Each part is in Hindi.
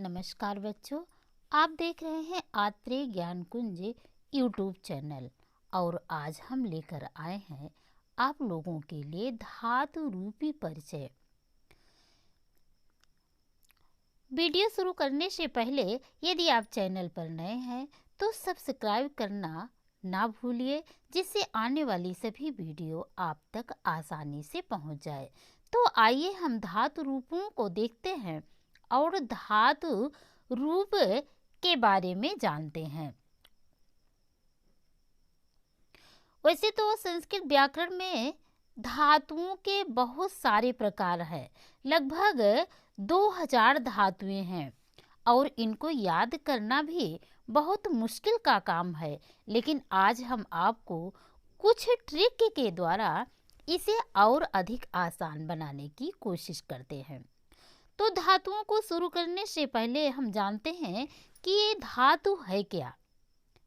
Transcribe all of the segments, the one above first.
नमस्कार बच्चों, आप देख रहे हैं आत्रेय ज्ञान कुंज यूट्यूब चैनल। और आज हम लेकर आए हैं आप लोगों के लिए धातु रूपी परिचय। वीडियो शुरू करने से पहले यदि आप चैनल पर नए हैं तो सब्सक्राइब करना ना भूलिए, जिससे आने वाली सभी वीडियो आप तक आसानी से पहुंच जाए। तो आइए हम धातु रूपों को देखते हैं और धातु रूप के बारे में जानते हैं। वैसे तो संस्कृत व्याकरण में धातुओं के बहुत सारे प्रकार हैं, लगभग 2000 धातुएं हैं और इनको याद करना भी बहुत मुश्किल का काम है। लेकिन आज हम आपको कुछ ट्रिक के द्वारा इसे और अधिक आसान बनाने की कोशिश करते हैं। तो धातुओं को शुरू करने से पहले हम जानते हैं कि ये धातु है क्या।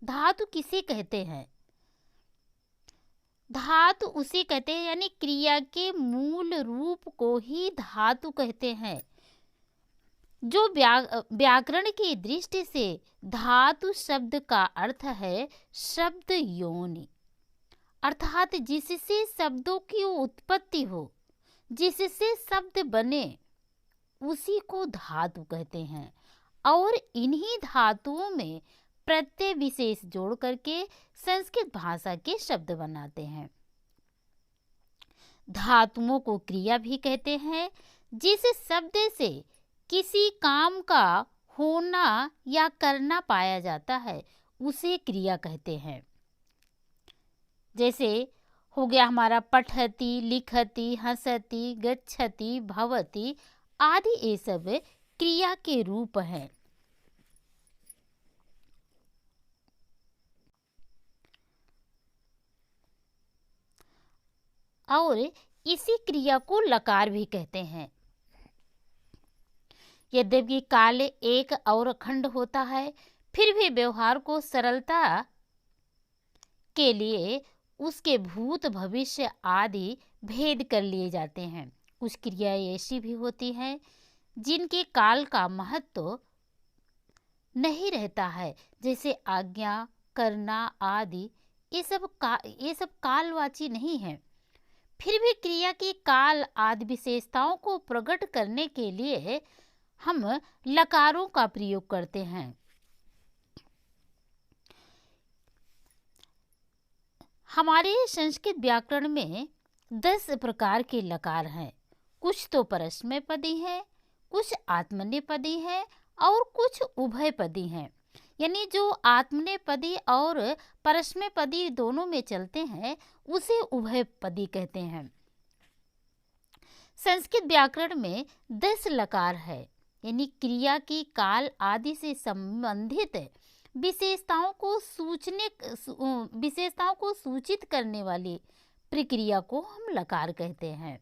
धातु किसे कहते हैं? धातु उसे कहते हैं, यानी क्रिया के मूल रूप को ही धातु कहते हैं। जो व्याकरण की दृष्टि से धातु शब्द का अर्थ है शब्द योनि, अर्थात जिससे शब्दों की उत्पत्ति हो, जिससे शब्द बने, उसी को धातु कहते हैं। और इन्हीं धातुओं में प्रत्यय विशेष जोड़ करके संस्कृत भाषा के शब्द बनाते हैं। धातुओं को क्रिया भी कहते हैं। जिस शब्द से किसी काम का होना या करना पाया जाता है उसे क्रिया कहते हैं। जैसे हो गया हमारा पठति, लिखति, हसति, गच्छति, भवति आदि, ये सब क्रिया के रूप हैं। और इसी क्रिया को लकार भी कहते हैं। यद्यपि काल एक और अखंड होता है, फिर भी व्यवहार को सरलता के लिए उसके भूत भविष्य आदि भेद कर लिए जाते हैं। कुछ क्रियाएं ऐसी भी होती हैं जिनके काल का महत्व नहीं रहता है, जैसे आज्ञा करना आदि। ये सब कालवाची नहीं है। फिर भी क्रिया की काल आदि विशेषताओं को प्रकट करने के लिए हम लकारों का प्रयोग करते हैं। हमारे संस्कृत व्याकरण में 10 प्रकार के लकार हैं। कुछ तो परस्मैपदी हैं, कुछ आत्मनेपदी हैं और कुछ उभयपदी हैं। यानी जो आत्मनेपदी और परस्मैपदी दोनों में चलते हैं उसे उभयपदी कहते हैं। संस्कृत व्याकरण में 10 लकार है, यानी क्रिया की काल आदि से संबंधित विशेषताओं को सूचित करने वाली प्रक्रिया को हम लकार कहते हैं।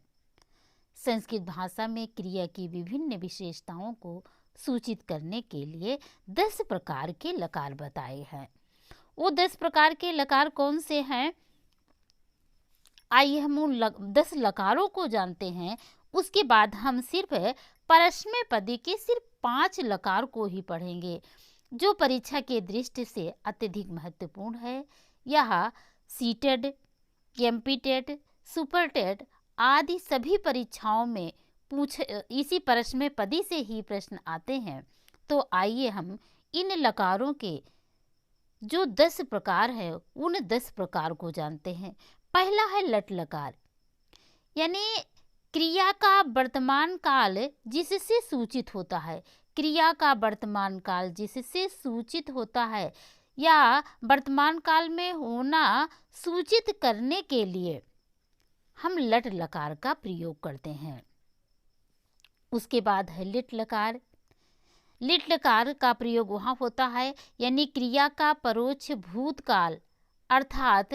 संस्कृत भाषा में क्रिया की विभिन्न विशेषताओं को सूचित करने के लिए 10 प्रकार के लकार बताए हैं। वो 10 प्रकार के लकार कौन से हैं? आइए हम उन 10 लकारों को जानते हैं। उसके बाद हम सिर्फ परस्मैपदी के सिर्फ 5 लकार को ही पढ़ेंगे, जो परीक्षा के दृष्टि से अत्यधिक महत्वपूर्ण है। यह सीटेड, एमपीटेड, सुपरटेड आदि सभी परीक्षाओं में इसी परस्मैपदी से ही प्रश्न आते हैं। तो आइए हम इन लकारों के जो 10 प्रकार है उन 10 प्रकार को जानते हैं। पहला है लट लकार, यानी क्रिया का वर्तमान काल जिससे सूचित होता है। क्रिया का वर्तमान काल जिससे सूचित होता है या वर्तमान काल में होना सूचित करने के लिए हम लट लकार का प्रयोग करते हैं। उसके बाद है लिट लकार। लिट लकार का प्रयोग वहाँ होता है, यानी क्रिया का परोक्ष भूतकाल अर्थात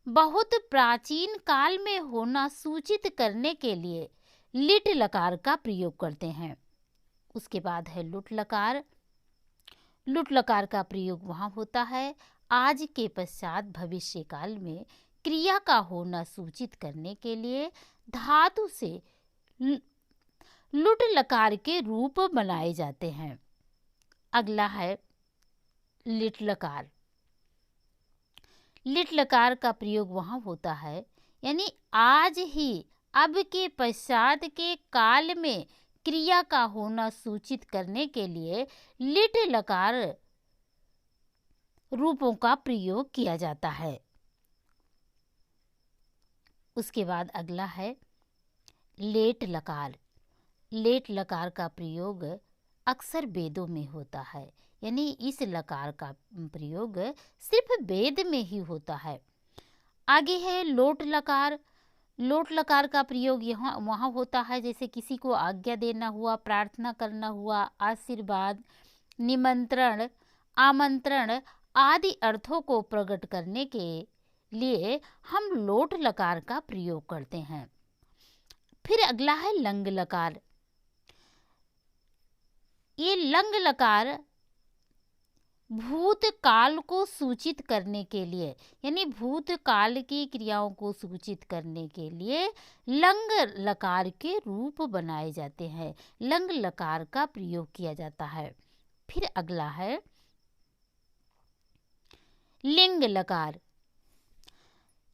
बहुत प्राचीन काल में होना सूचित करने के लिए लिट लकार का प्रयोग करते हैं। उसके बाद है लुट लकार। लुट लकार का प्रयोग वहाँ होता है आज के पश्चात भविष्य काल में क्रिया का होना सूचित करने के लिए धातु से लुट लकार के रूप बनाए जाते हैं। अगला है लिट लकार। लिट लकार का प्रयोग वहाँ होता है यानी आज ही, अब के, पश्चात के, काल में क्रिया का होना सूचित करने के लिए लिट लकार रूपों का प्रयोग किया जाता है। उसके बाद अगला है लेट लकार। लेट लकार का प्रयोग अक्सर वेदों में होता है यानी इस लकार का प्रयोग सिर्फ वेद में ही होता है। आगे है लोट लकार। लोट लकार का प्रयोग यहाँ वहाँ होता है जैसे किसी को आज्ञा देना हुआ, प्रार्थना करना हुआ, आशीर्वाद, निमंत्रण, आमंत्रण आदि अर्थों को प्रकट करने के लिए हम लोट लकार का प्रयोग करते हैं। फिर अगला है लंग लकार। ये लंग लकार भूतकाल को सूचित करने के लिए यानी भूतकाल की क्रियाओं को सूचित करने के लिए लंग लकार के रूप बनाए जाते हैं, लंग लकार का प्रयोग किया जाता है। फिर अगला है लिंग लकार।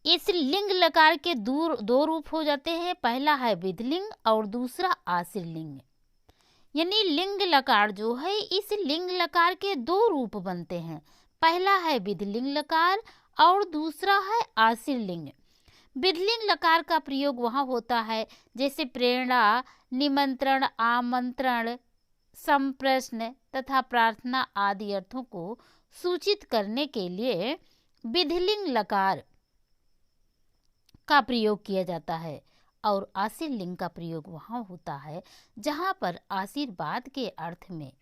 इस लिंग लकार के दो रूप हो जाते हैं, पहला है विधिलिंग और दूसरा आश्रित लिंग। यानी लिंग लकार जो है, इस लिंग लकार के दो रूप बनते हैं, पहला है विधिलिंग लकार और दूसरा है आश्रित लिंग। विधिलिंग लकार का प्रयोग वहाँ होता है जैसे प्रेरणा, निमंत्रण, आमंत्रण, संप्रश्न तथा प्रार्थना आदि अर्थों को सूचित करने के लिए विधिलिंग लकार का प्रयोग किया जाता है। और आश्रित लिंग का प्रयोग वहाँ होता है जहाँ पर आशीर्वाद के अर्थ में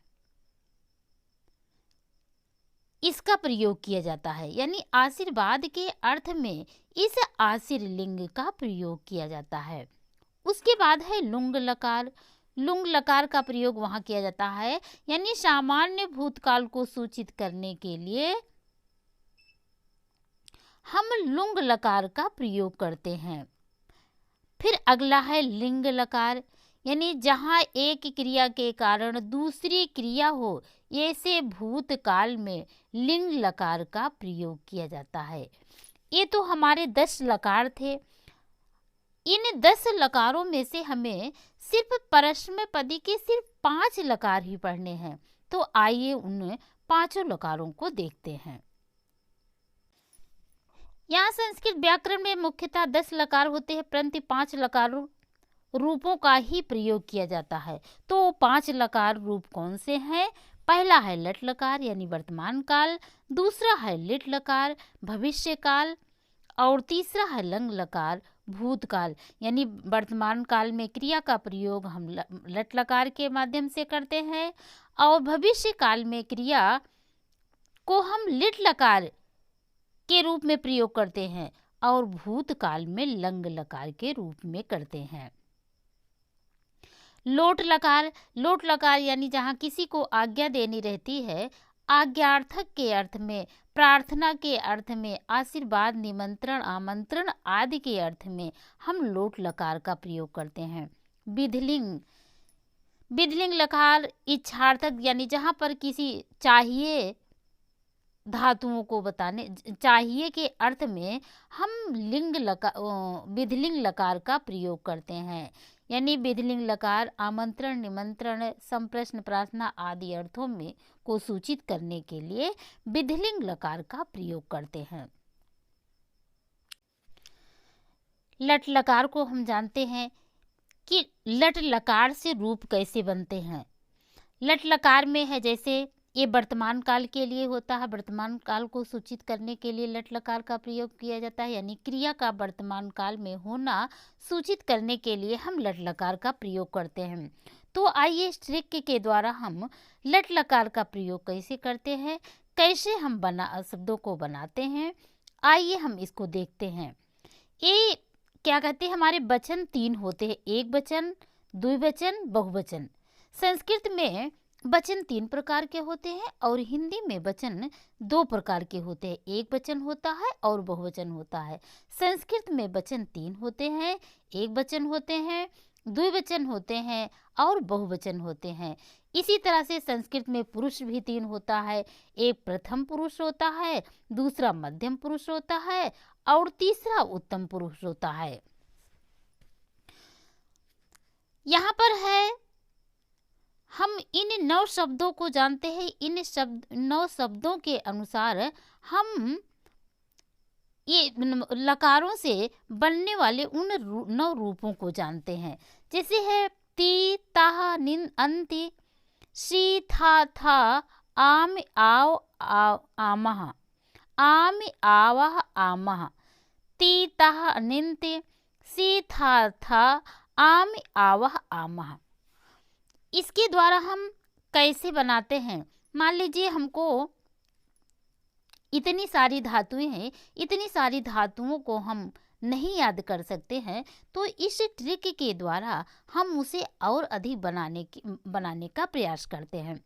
इसका प्रयोग किया जाता है, यानी आशीर्वाद के अर्थ में इस आश्रित लिंग का प्रयोग किया जाता है। उसके बाद है लुंग लकार। लुंग लकार का प्रयोग वहाँ किया जाता है यानी सामान्य भूतकाल को सूचित करने के लिए हम लुंग लकार का प्रयोग करते हैं। फिर अगला है लिंग लकार, यानी जहाँ एक क्रिया के कारण दूसरी क्रिया हो, ऐसे भूतकाल में लिंग लकार का प्रयोग किया जाता है। ये तो हमारे 10 लकार थे। इन 10 लकारों में से हमें सिर्फ परस्मैपदी के सिर्फ 5 लकार ही पढ़ने हैं, तो आइए उन 5 लकारों को देखते हैं। यहाँ संस्कृत व्याकरण में मुख्यतः 10 लकार होते हैं, परंतु 5 लकार रूपों का ही प्रयोग किया जाता है। तो 5 लकार रूप कौन से हैं? पहला है लट लकार यानी वर्तमान काल, दूसरा है लिट लकार भविष्य काल, और तीसरा है लंग लकार भूतकाल। यानी वर्तमान काल में क्रिया का प्रयोग हम लट लकार के माध्यम से करते हैं, और भविष्य काल में क्रिया को हम लिट लकार के रूप में प्रयोग करते हैं, और भूतकाल में लंग लकार के रूप में करते हैं। लोट लकार। लोट लकार यानी जहाँ किसी को आज्ञा देनी रहती है, आज्ञार्थक के अर्थ में, प्रार्थना के अर्थ में, आशीर्वाद, निमंत्रण, आमंत्रण आदि के अर्थ में हम लोट लकार का प्रयोग करते हैं। विधिलिंग। विधिलिंग लकार इच्छार्थक यानी जहाँ पर किसी चाहिए धातुओं को बताने, चाहिए के अर्थ में हम विधिलिंग लकार का प्रयोग करते हैं। यानी विधिलिंग लकार आमंत्रण, निमंत्रण, संप्रश्न, प्रार्थना आदि अर्थों में को सूचित करने के लिए विधिलिंग लकार का प्रयोग करते हैं। लट लकार को हम जानते हैं कि लट लकार से रूप कैसे बनते हैं। लट लकार में है जैसे ये वर्तमान काल के लिए होता है, वर्तमान काल को सूचित करने के लिए लट लकार का प्रयोग किया जाता है, यानी क्रिया का वर्तमान काल में होना सूचित करने के लिए हम लट लकार का प्रयोग करते हैं। तो आइए इस ट्रिक के द्वारा हम लट लकार का प्रयोग कैसे करते हैं, कैसे हम शब्दों को बनाते हैं, आइए हम इसको देखते हैं। ये क्या कहते हैं, हमारे वचन 3 होते हैं, एक वचन, द्विवचन, बहुवचन। संस्कृत में वचन 3 प्रकार के होते हैं और हिंदी में वचन 2 प्रकार के होते हैं, एक वचन होता है और बहुवचन होता है। संस्कृत में वचन 3 होते हैं, एक वचन होते हैं, द्विवचन होते हैं और बहुवचन होते हैं। इसी तरह से संस्कृत में पुरुष भी 3 होता है। एक प्रथम पुरुष होता है, दूसरा मध्यम पुरुष होता है और तीसरा उत्तम पुरुष होता है। यहाँ पर है, हम इन 9 शब्दों को जानते हैं। इन 9 शब्दों के अनुसार हम ये लकारों से बनने वाले उन 9 रूपों को जानते हैं। जैसे है ती, ताह, निन, अंति, शी, था, आम, आव, आमह, आम, आवह, आमह, ती, ताह, निन्ते, सी, था, आम, आवह, आमह। इसके द्वारा हम कैसे बनाते हैं? मान लीजिए हमको इतनी सारी धातुएं हैं, इतनी सारी धातुओं को हम नहीं याद कर सकते हैं, तो इस ट्रिक के द्वारा हम उसे और अधिक बनाने का प्रयास करते हैं।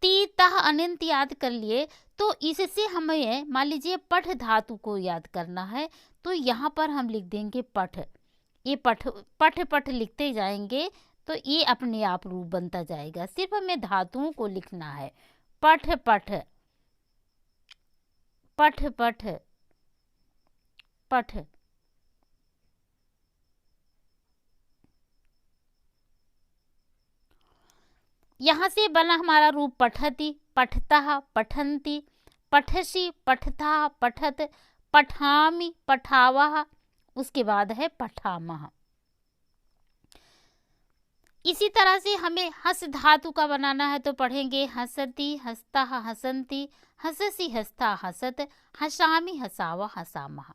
ती, तह, अनंत याद कर लिए, तो इससे हमें मान लीजिए पठ धातु को याद करना है, तो यहाँ पर हम लिख देंगे पठ। ये पठ लिखते जाएंगे तो ये अपने आप रूप बनता जाएगा। सिर्फ हमें धातुओं को लिखना है। पठ पठ पठ पठ पठ। यहाँ से बना हमारा रूप पठति, पठतः, पठन्ति, पठसि, पठथा, पठत, पठामि, पठावः। उसके बाद है पठामः। इसी तरह से हमें हस धातु का बनाना है, तो पढ़ेंगे हसति, हसता, हसन्ति, हससि, हसता, हसत, हसामि, हसावा, हसामः।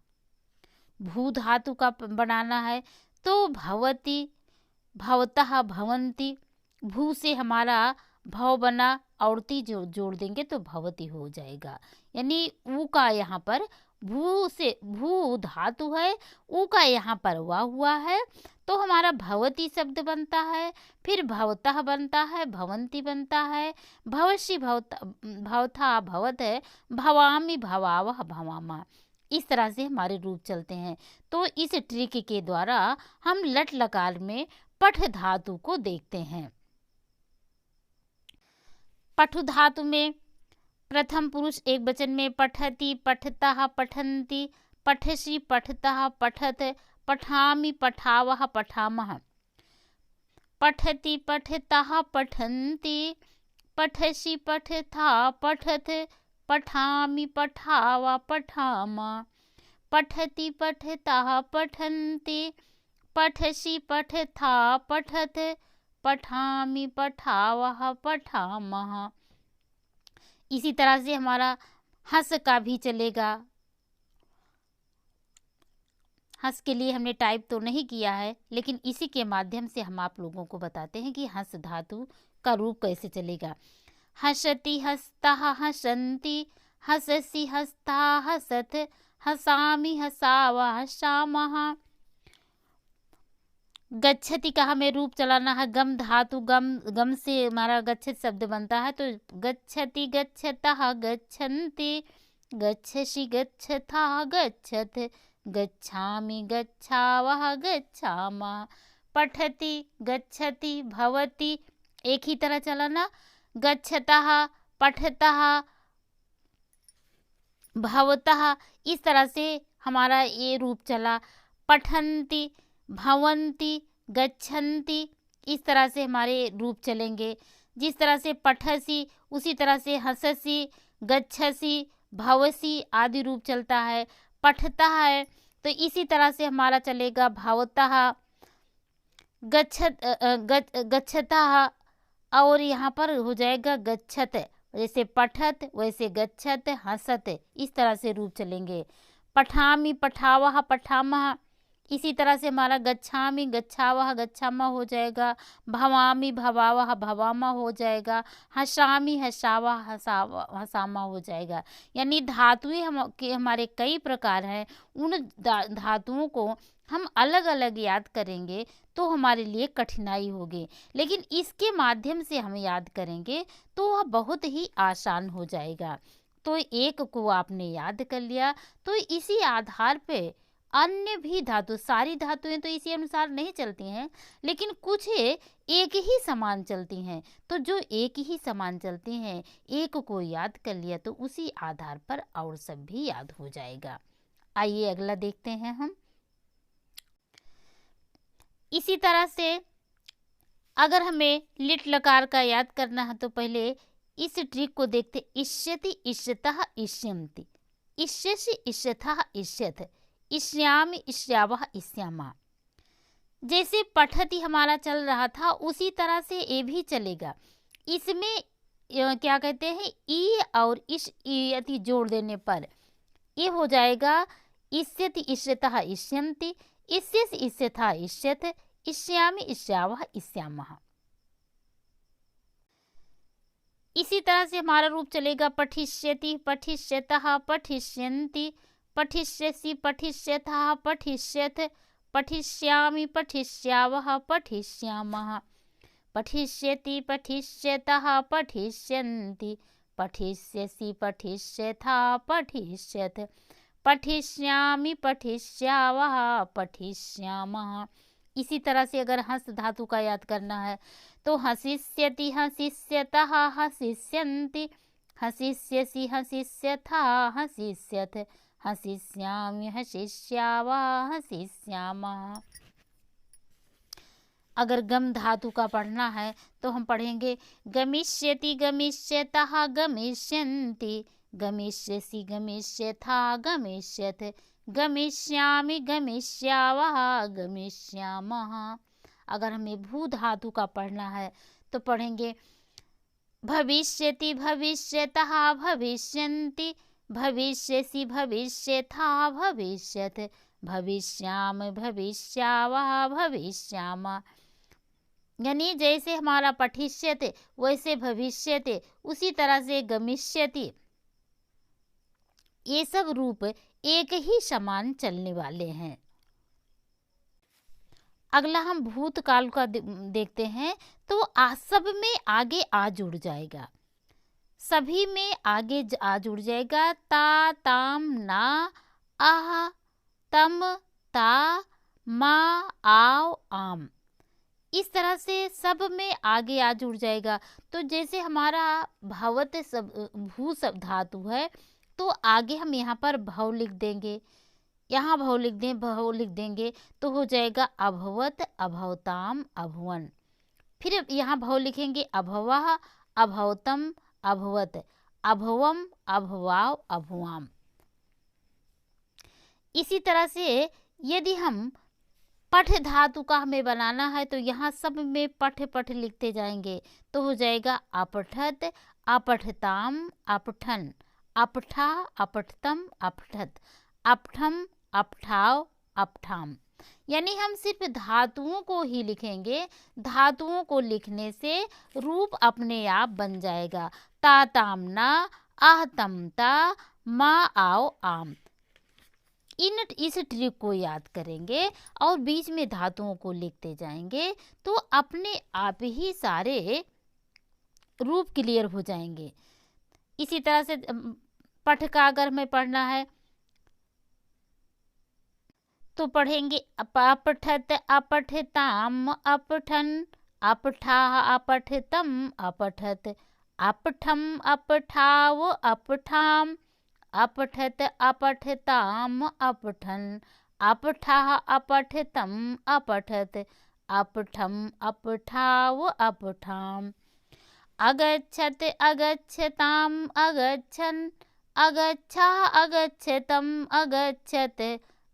भू धातु का बनाना है, तो भवति, भवतः, भवन्ति। भू से हमारा भव बना और ती जो जोड़ देंगे तो भवती हो जाएगा। यानी ऊ का यहाँ पर भू से भू धातु है, ऊ का यहाँ पर हुआ हुआ है, तो हमारा भवती शब्द बनता है। फिर भवतः बनता है, भवंती बनता है, भवसि, भवथा, भवत, भवामि, भवावह, भवामा। इस तरह से हमारे रूप चलते हैं। तो इस ट्रिक के द्वारा हम लट लकार में पठ धातु को देखते हैं। पठु धातु में प्रथम पुरुष एक वचन में पठति, पठतः, पठन्ति, पठसि, पठतः, पठत, पठामि, पठावः, पठामः। पठति, पठतः, पठन्ति, पठसि, पठथा, पठत, पठामि, पठावा, पठामः। पठति, पठतः, पठन्ति, पठसि, पठथा, पठत, पठामि, पठावः, पठामः। इसी तरह से हमारा हंस का भी चलेगा। हंस के लिए हमने टाइप तो नहीं किया है, लेकिन इसी के माध्यम से हम आप लोगों को बताते हैं कि हंस धातु का रूप कैसे चलेगा। हसति, हस्तः, हसन्ति, हससि, हस्ता, हसत, हसामि, हसावा, हसामः। गच्छति का हमें रूप चलाना है। गम धातु, गम से हमारा गच्छत शब्द बनता है, तो गच्छति, गच्छतः, गच्छन्ति, गच्छसि, गच्छथा, गच्छत, गच्छामि, गच्छावः, गच्छामः। पठति, गच्छति, भवति, एक ही तरह चलाना। गच्छतः, पठतः, भवतः, इस तरह से हमारा ये रूप चला। पठन्ति, भवन्ति, गच्छन्ति, इस तरह से हमारे रूप चलेंगे। जिस तरह से पठसि, उसी तरह से हससि, गच्छसि, भवसि आदि रूप चलता है। पठतः है तो इसी तरह से हमारा चलेगा भवतः, गच्छतः, और यहाँ पर हो जाएगा गच्छत। जैसे पठत वैसे गच्छत, हसत, इस तरह से रूप चलेंगे। पठामि, पठावः, पठामः, इसी तरह से हमारा गच्छामि, गच्छावः, गच्छामः हो जाएगा। भवामि, भवावः, भवामः हो जाएगा। हसामि, हसावः, हसामः हो जाएगा। यानी धातुएं हमारे कई प्रकार हैं। उन धातुओं को हम अलग अलग याद करेंगे तो हमारे लिए कठिनाई होगी, लेकिन इसके माध्यम से हम याद करेंगे तो वह बहुत ही आसान हो जाएगा। तो एक को आपने याद कर लिया, तो इसी आधार पे अन्य भी धातु, सारी धातुएं तो इसी अनुसार नहीं चलती हैं, लेकिन कुछ एक ही समान चलती हैं। तो जो एक ही समान चलती हैं, एक को याद कर लिया तो उसी आधार पर और सब भी याद हो जाएगा। आइए अगला देखते हैं हम। इसी तरह से अगर हमें लिट लकार का याद करना है तो पहले इस ट्रिक को देखते। इष्यति इष्यतः इष्यन्ति, इष्यसि इष्यथः इष्यथ, इष्यामि इष्यावः इष्यामा। जैसे पठति हमारा चल रहा था उसी तरह से ये भी चलेगा। इसमें क्या कहते हैं, ई और इश यति जोड़ देने पर ये हो जाएगा इष्यति इष्यतः इष्यन्ति, इष्यसि इष्यथः इष्यथ, इष्यामि इष्यावः इष्यामः। इसी तरह से हमारा रूप चलेगा पठिष्यति पठिष्यतः पठिष्यन्ति, पठिष्यसि पठिष्यथः पठिष्यथ, पठिष्यामि पठिष्यावः पठिष्यामः, पठिष्यति पठिष्यतः पठिष्यन्ति, पठिष्यसि पठिष्यथः पठिष्यथ, पठिष्यामि पठिष्यावः पठिष्यामः। इसी तरह से अगर हंस धातु का याद करना है तो हसिष्यति हसिष्यतः हसिष्यन्ति, हसिष्यसि हसिष्यथः हसिष्यथ, हसिष्यामि हसिष्यावः हसिष्यामः। अगर गम धातु का पढ़ना है तो हम पढ़ेंगे गमिष्यति गमिष्यतः गमिष्यन्ति, गमिष्यसि गमिष्यथः गमिष्यथ, गमिष्यामि गमिष्यावः गमिष्यामः। अगर हमें भू धातु का पढ़ना है तो पढ़ेंगे भविष्यति भविष्यतः भविष्यन्ति, भविष्यसि भविष्यथः भविष्यथ, भविष्यामि भविष्यावः भविष्यामः। यानी जैसे हमारा पठिष्यते वैसे भविष्यते, उसी तरह से गमिष्यति, ये सब रूप एक ही समान चलने वाले हैं। अगला हम भूतकाल का देखते हैं तो सब में आगे आ जुड़ जाएगा, सभी में आगे आ जुड़ जाएगा। ता ताम ना आह तम ता मा आओ आम, इस तरह से सब में आगे आ जुड़ जाएगा। तो जैसे हमारा भवत सब भू सब धातु है तो आगे हम यहाँ पर भव लिख देंगे, यहाँ भव लिख देंगे तो हो जाएगा अभवत अभवताम अभवन। फिर यहाँ भव लिखेंगे अभवः अभवतम अभवत, अभवम अभवाव अभवाम। इसी तरह से यदि हम पठ धातु का हमें बनाना है तो यहाँ सब में पठ पठ लिखते जाएंगे तो हो जाएगा अपठत अपठताम अपठन, अपठा अपठतम अपठत, अपठम अपठाव अपठाम। यानी हम सिर्फ धातुओं को ही लिखेंगे, धातुओं को लिखने से रूप अपने आप बन जाएगा। ता तामना आह तमता मा आओ आम। इस ट्रिक को याद करेंगे और बीच में धातुओं को लिखते जाएंगे तो अपने आप ही सारे रूप क्लियर हो जाएंगे। इसी तरह से पठ का अगर हमें पढ़ना है तो पढ़ेंगे अपठत अपठताम अपठन, अपठाह अपठतम अपठत, अपठम अपठाव अपठाम, अपठत अपठताम अपठन, अपठाह अपठतम अपठत, अपठम अपठाव अपठाम। अगच्छत अगच्छताम अगच्छन, अगच्छा अगच्छतम अगच्छत,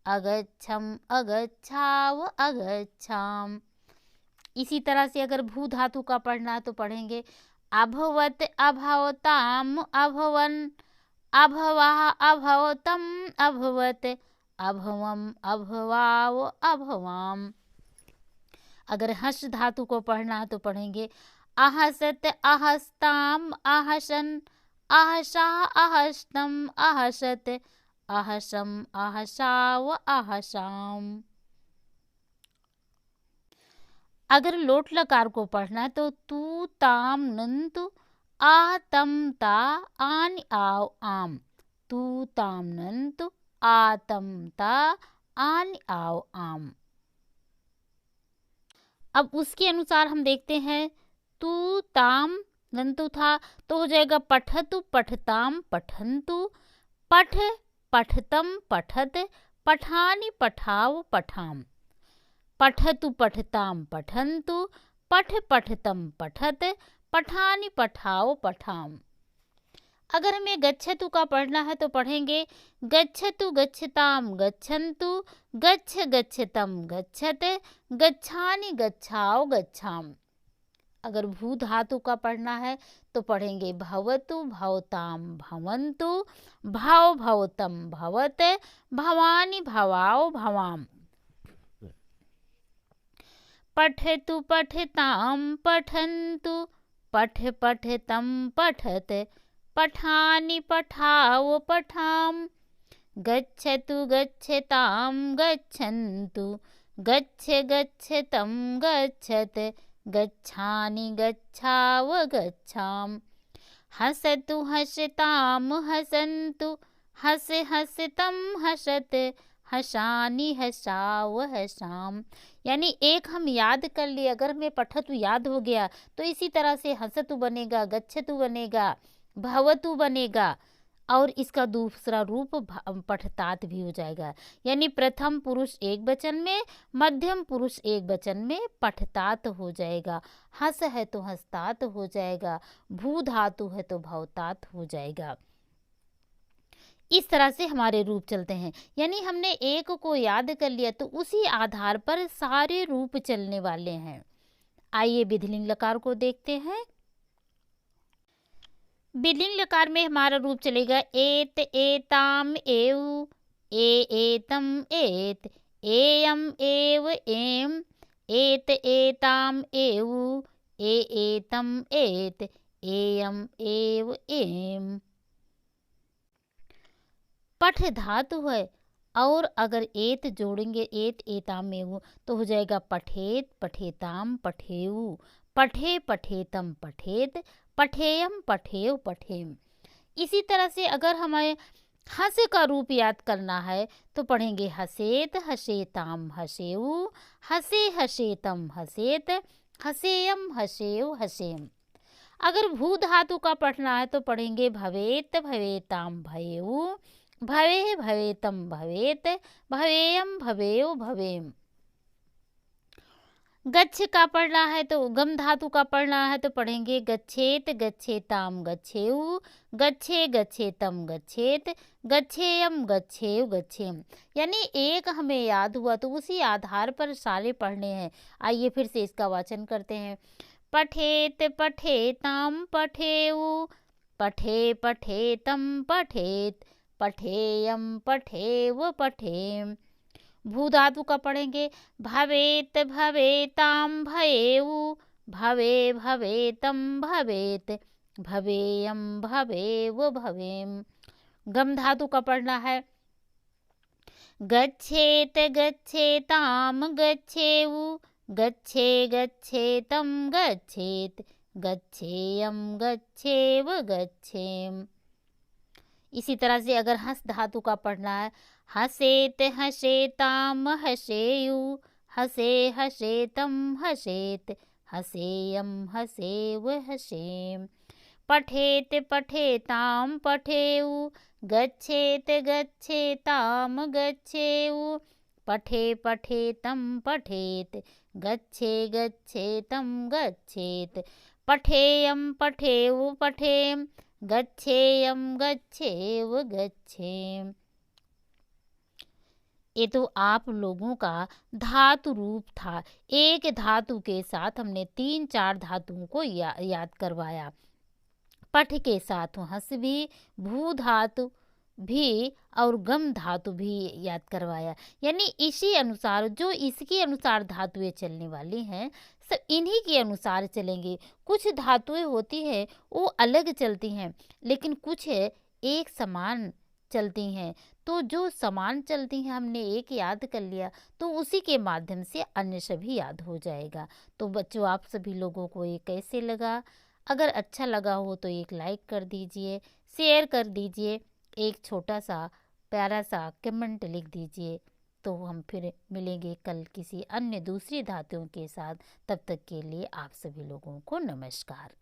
अगच्छम अगच्छाव अगच्छाम। इसी तरह से अगर भू धातु का पढ़ना तो पढ़ेंगे अभवत अभवताम अभवन, अभवाः अभवतम अभवत, अभवम अभवाव अभवाम। अगर हर्ष धातु को पढ़ना तो पढ़ेंगे आहसत आहस्ताम आहसन, आहसा आहस्तम आहसत, आहसम आहसाव आहसाम। अगर लोट लकार को पढ़ना तो तू ताम नंतु आ तम ता आन आओ आम, तू ताम नंतु आ तम ता आन आओ आम। अब उसके अनुसार हम देखते हैं तू ताम नंतु था, तो हो जाएगा पठतु पठताम पठंतु, पठ पठतम पठत, पठानि पठाव पठाम, पठतु पठताम पठंतु, पठ पठतम पठत, पठानि पठाव पठाम। अगर हमें गच्छतु का पढ़ना है तो पढ़ेंगे गच्छतु गच्छताम गच्छन्तु, गच्छ गच्छतम गच्छत, गच्छानि गच्छाओ गच्छाम। अगर भू धातु का पढ़ना है तो पढ़ेंगे भवतु भवताम भवन्तु, भव भवतम भवत, भवानि भवाओ भवाम। पठतु पठताम पठन्तु, पठ पठतम पठत, पठानि पठाओ पठाम। गच्छतु गच्छताम गच्छन्तु, गच्छ गच्छतम गच्छत, गच्छानि गच्छाव गच्छाम। हसतु हसताम हसन्तु, हस हसतम हसत, हसानि हसाव हसाम। यानी एक हम याद कर लिए, अगर हमें पठतु याद हो गया तो इसी तरह से हसतु बनेगा, गच्छतु बनेगा, भवतु बनेगा, और इसका दूसरा रूप पठतात भी हो जाएगा। यानी प्रथम पुरुष एक वचन में, मध्यम पुरुष एक वचन में पठतात हो जाएगा। हस है तो हसतात हो जाएगा, भू धातु है तो भवतात हो जाएगा। इस तरह से हमारे रूप चलते हैं। यानी हमने एक को याद कर लिया तो उसी आधार पर सारे रूप चलने वाले हैं। आइए विधिलिंग लकार को देखते हैं। विधिलिंग लकार में हमारा रूप चलेगा एत एताम एव, एतम एत, एयम एव एम, एत एताम एव, एतम एत, एयम एव एम। पठ धातु है और अगर एत जोड़ेंगे एत एताम एव तो हो जाएगा पठेत पठेताम पठेऊ, पठे पठेतम पठेत, पठेयम पठेव पठेम। इसी तरह से अगर हमें हस का रूप याद करना है तो पढ़ेंगे हसेत हसेताम हसेऊ, हसे हसेतम हसेत, हसेयम हसेव हसेम। अगर भू धातु का पढ़ना है तो पढ़ेंगे भवेत भवेताम भवेऊ, भवे भवेतम भवेत, भवेयम भवेव भवेम। गच्छ का पढ़ना है तो गम धातु का पढ़ना है तो पढ़ेंगे गच्छेत गच्छेताम गच्छेऊ, गच्छे गच्छेतम गच्छेत, गच्छेयम गच्छेव गच्छेम। यानी एक हमें याद हुआ तो उसी आधार पर सारे पढ़ने हैं। आइए फिर से इसका वाचन करते हैं। पठेत पठेताम पठेऊ, पठे पठेतम पठेत, पठेयम पठेव पठेम। भू धातु का पढ़ेंगे भवेत भवेताम भवेऊ, भवे भवेतम भवेत, भवेयम भवेव भवेम। गम धातु का पढ़ना है गच्छेत गच्छेताम गच्छेऊ, गच्छे गच्छेतम गच्छेत, गच्छेयम गच्छेव गच्छेम। इसी तरह से अगर हस धातु का पढ़ना है हसेत हसेताम हसेयू, हसे हसेतम हसेत, हसेयम हसेव हसेम। पठेत पठेताम पठेऊ, गच्छेत गच्छेताम गच्छेऊ, पठे पठेतम पठेत, गच्छे गच्छेतम गच्छेत, पठेयम पठेऊ पठेम, गच्छेयम गच्छेव गच्छेम। ये तो आप लोगों का धातु रूप था। एक धातु के साथ हमने 3-4 धातुओं को याद करवाया। पठ के साथ हंस भी, भू धातु भी और गम धातु भी याद करवाया। यानी इसी अनुसार जो इसके अनुसार धातुएं चलने वाली हैं सब इन्हीं के अनुसार चलेंगे। कुछ धातुएं होती हैं वो अलग चलती हैं, लेकिन कुछ एक समान चलती हैं। तो जो समान चलती हैं हमने एक याद कर लिया तो उसी के माध्यम से अन्य सभी याद हो जाएगा। तो बच्चों आप सभी लोगों को ये कैसे लगा? अगर अच्छा लगा हो तो एक लाइक कर दीजिए, शेयर कर दीजिए, एक छोटा सा प्यारा सा कमेंट लिख दीजिए। तो हम फिर मिलेंगे कल किसी अन्य दूसरी धातुओं के साथ। तब तक के लिए आप सभी लोगों को नमस्कार।